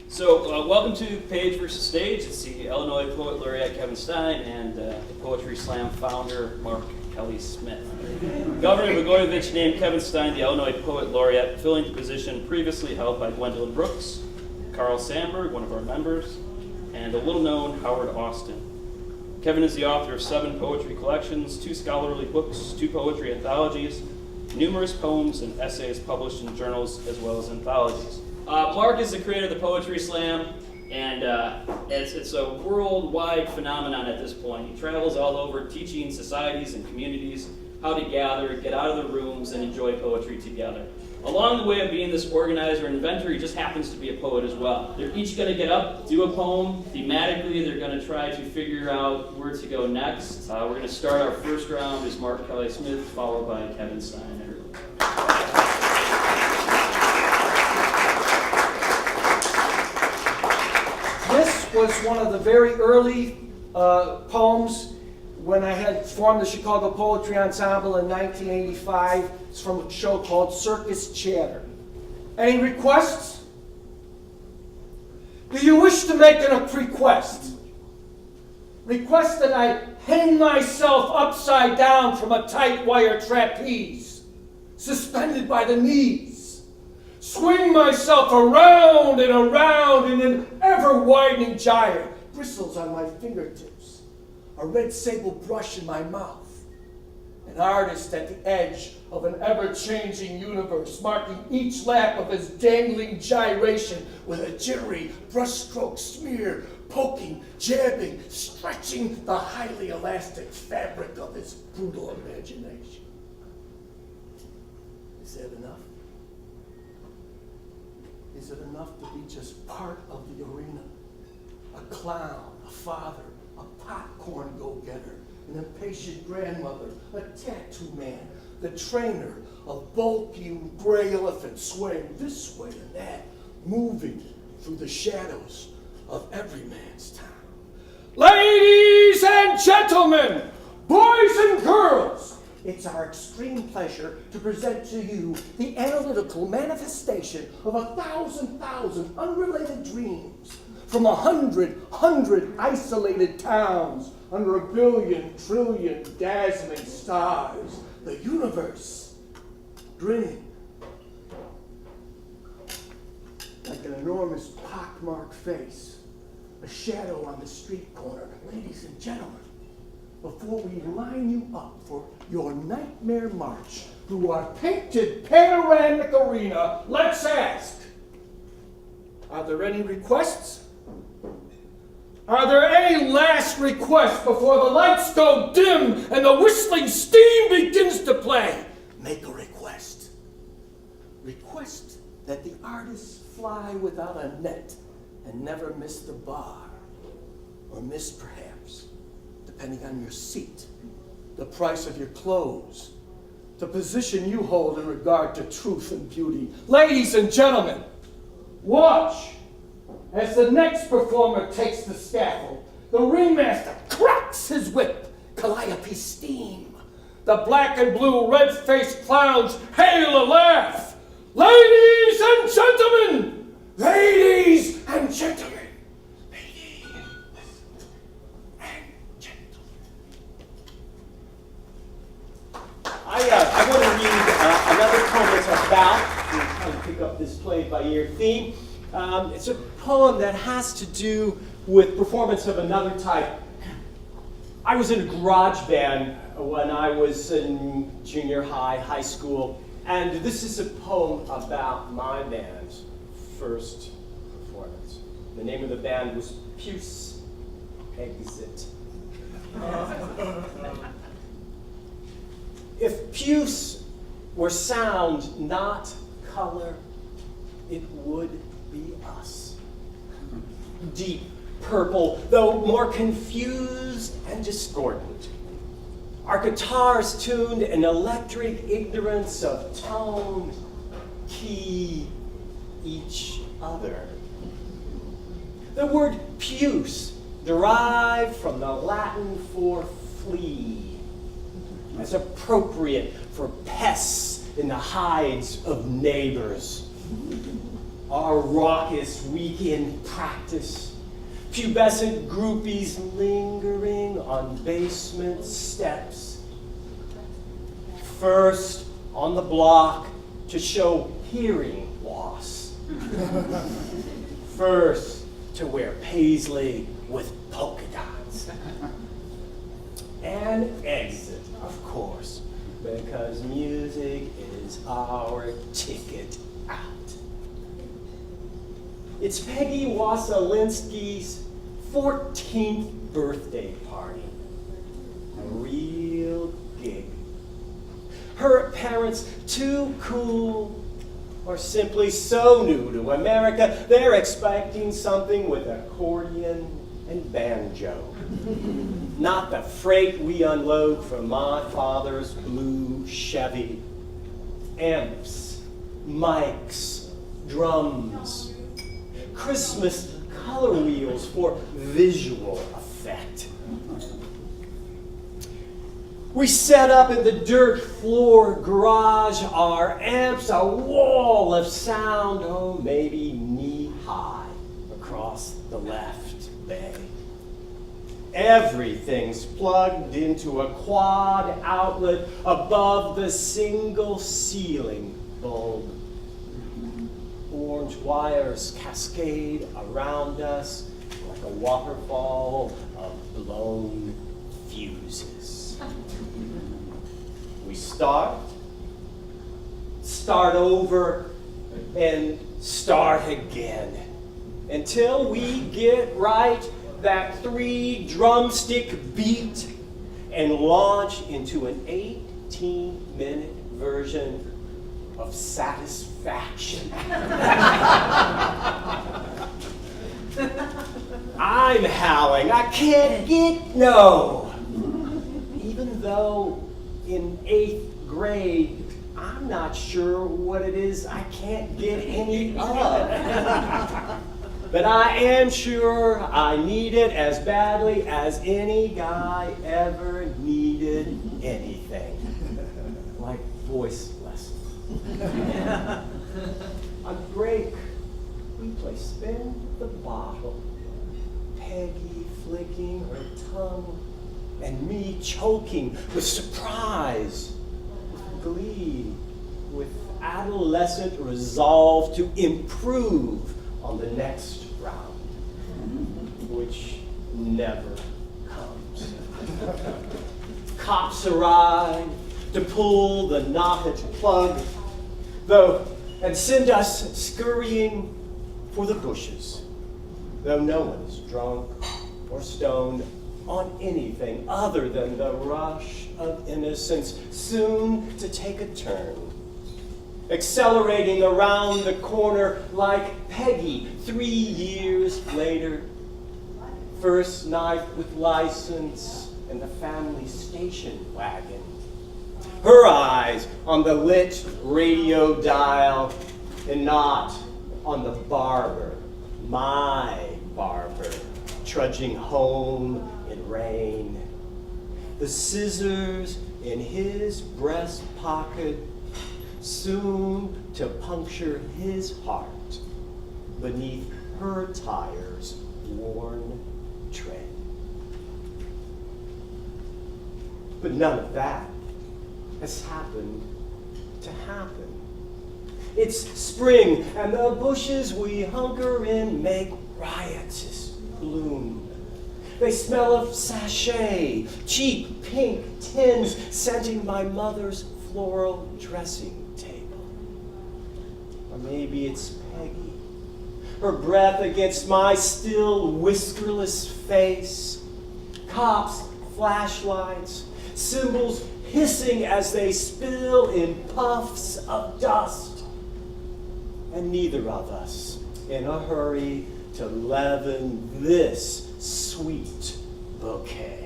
Welcome to Page vs. Stage. It's the Illinois Poet Laureate Kevin Stein and the Poetry Slam founder Mark Kelly Smith. Governor Blagojevich named Kevin Stein the Illinois Poet Laureate, filling the position previously held by Gwendolyn Brooks, Carl Sandburg, one of our members, and the little-known Howard Austin. Kevin is the author of 7 poetry collections, 2 scholarly books, 2 poetry anthologies, numerous poems and essays published in journals as well as anthologies. Mark is the creator of the Poetry Slam, and it's a worldwide phenomenon at this point. He travels all over teaching societies and communities how to gather, get out of the rooms, and enjoy poetry together. Along the way of being this organizer and inventor, he just happens to be a poet as well. They're each going to get up, do a poem. Thematically, they're going to try to figure out where to go next. We're going to start our first round as Mark Kelly Smith, followed by Kevin Stein. This was one of the very early poems when I had formed the Chicago Poetry Ensemble in 1985. It's from a show called Circus Chatter. Any requests? Do you wish to make a request? Request that I hang myself upside down from a tight wire trapeze, suspended by the knees, swing myself around and around in an ever-widening gyre, bristles on my fingertips, a red sable brush in my mouth, an artist at the edge of an ever-changing universe, marking each lap of his dangling gyration with a jittery brushstroke smear, poking, jabbing, stretching the highly elastic fabric of his brutal imagination. Is that enough? Is it enough to be just part of the arena? A clown, a father, a popcorn go-getter, an impatient grandmother, a tattoo man, the trainer of bulky gray elephants swaying this way and that, moving through the shadows of every man's town. Ladies and gentlemen, boys and girls, it's our extreme pleasure to present to you the analytical manifestation of 1,000 unrelated dreams from 100 isolated towns under 1 billion trillion dazzling stars. The universe grinning like an enormous pockmarked face, a shadow on the street corner. Ladies and gentlemen, before we line you up for your nightmare march through our painted panoramic arena, let's ask, are there any requests? Are there any last requests before the lights go dim and the whistling steam begins to play? Make a request. Request that the artists fly without a net and never miss the bar, or miss perhaps, depending on your seat, the price of your clothes, the position you hold in regard to truth and beauty. Ladies and gentlemen, watch as the next performer takes the scaffold. The ringmaster cracks his whip, calliope steam. The black and blue red-faced clowns hail a laugh. Ladies and gentlemen, ladies and gentlemen, ladies and gentlemen. I want to read another poem that's about, to kind of pick up this play-by-ear theme. It's a poem that has to do with performance of another type. I was in a garage band when I was in junior high, high school, and this is a poem about my band's first performance. The name of the band was Puce Exit. If Puce were sound, not color, it would be us. Deep purple, though more confused and discordant. Our guitars tuned in electric ignorance of tone, key, each other. The word puce derived from the Latin for flea, as appropriate for pests in the hides of neighbors. our raucous weekend practice. Pubescent groupies lingering on basement steps. First on the block to show hearing loss. First to wear paisley with polka dots. And exit, of course, because music is our ticket out. It's Peggy Wasolinsky's 14th birthday party. A real gig. Her parents too cool or simply so new to America, they're expecting something with accordion and banjo. Not the freight we unload from my father's blue Chevy. Amps, mics, drums, Christmas color wheels for visual effect. We set up in the dirt floor garage, our amps, a wall of sound, oh, maybe knee high across the left bay. Everything's plugged into a quad outlet above the single ceiling bulb. Orange wires cascade around us like a waterfall of blown fuses. We start over, and start again until we get right that 3 drumstick beat and launch into an 18-minute version of Satisfaction. I'm howling. I can't get no. Even though in 8th grade, I'm not sure what it is I can't get any of. But I am sure I need it as badly as any guy ever needed anything. Like voice lessons. On break, we play Spin the Bottle. Peggy flicking her tongue, and me choking with surprise, with glee, with adolescent resolve to improve on the next round, which never comes. Cops arrive to pull the knotted plug, and send us scurrying for the bushes, though no one's drunk or stoned on anything other than the rush of innocence soon to take a turn. Accelerating around the corner like Peggy 3 years later. First night with license and the family station wagon. Her eyes on the lit radio dial and not on the barber, my barber, trudging home in rain. The scissors in his breast pocket, soon to puncture his heart beneath her tire's worn tread. But none of that has happened to happen. It's spring, and the bushes we hunker in make riotous bloom. They smell of sachet, cheap pink tins scenting my mother's floral dressing table. Or maybe it's Peggy, her breath against my still whiskerless face. Cops, flashlights, cymbals hissing as they spill in puffs of dust. And neither of us in a hurry to leaven this sweet bouquet.